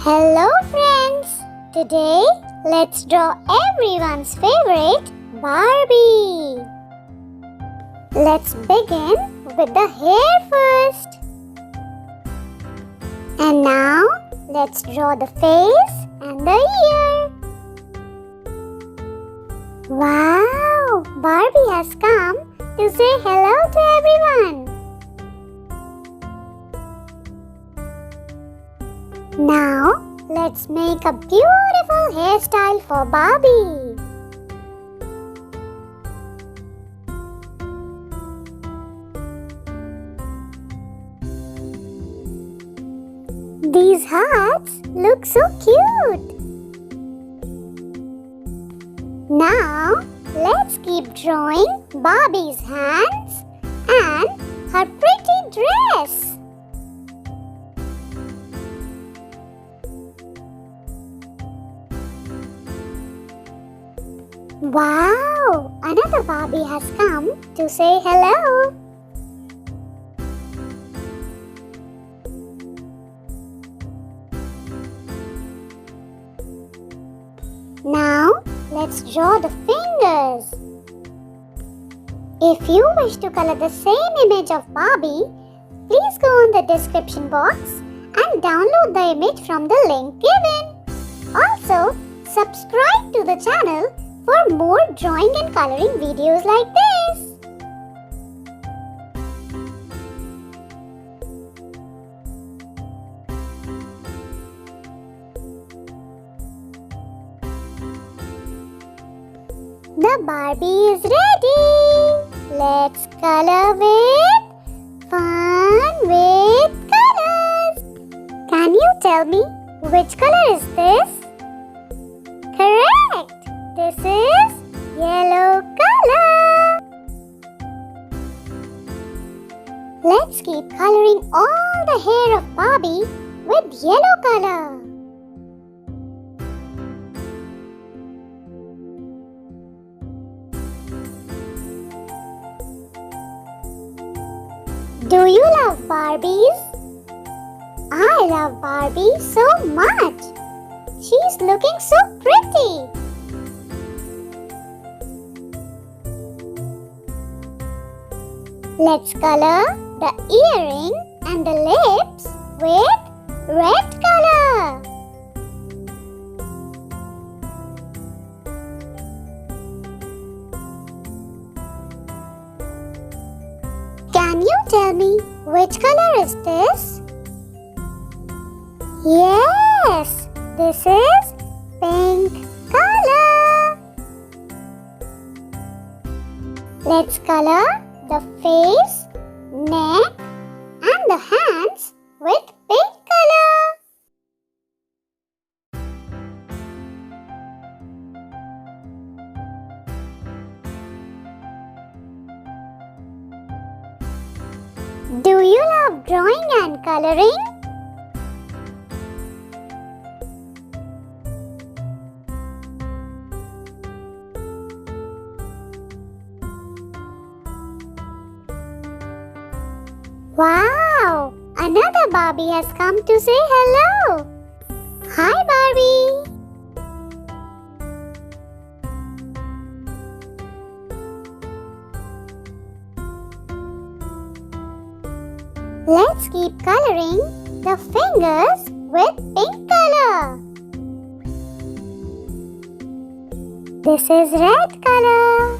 Hello friends! Today, let's draw everyone's favorite Barbie. Let's begin with the hair first. And now, let's draw the face and the ear. Wow! Barbie has come to say hello to everyone. Now, let's make a beautiful hairstyle for Barbie. These hearts look so cute. Now, let's keep drawing Barbie's hands and her pretty dress. Wow! Another Barbie has come to say hello. Now, let's draw the fingers. If you wish to color the same image of Barbie, please go on the description box and download the image from the link given. Also, subscribe to the channel for more drawing and coloring videos like this. The Barbie is ready. Let's color with fun with colors. Can you tell me which color is this? Correct! This is yellow color. Let's keep coloring all the hair of Barbie with yellow color. Do you love Barbies? I love Barbie so much. She's looking so pretty. Let's color the earring and the lips with red color. Can you tell me which color is this? Yes, this is pink color. Let's color the face, neck and the hands with pink color. Do you love drawing and coloring? Wow! Another Barbie has come to say hello. Hi Barbie! Let's keep coloring the fingers with pink color. This is red color.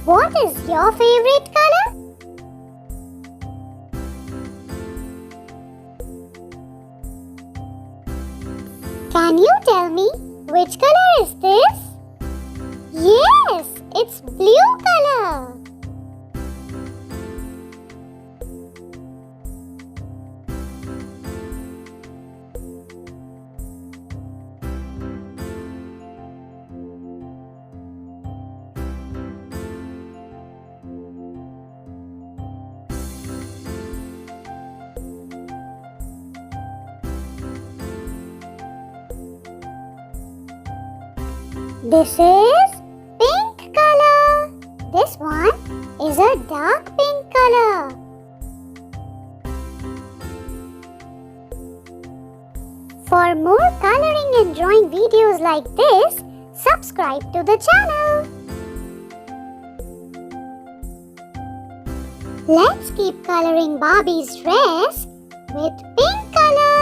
What is your favorite color? Can you tell me which color is this? Yes, it's blue color. This is pink color. This one is is a dark pink color. For more coloring and drawing videos like this, subscribe to the channel. Let's keep coloring Barbie's dress with pink color.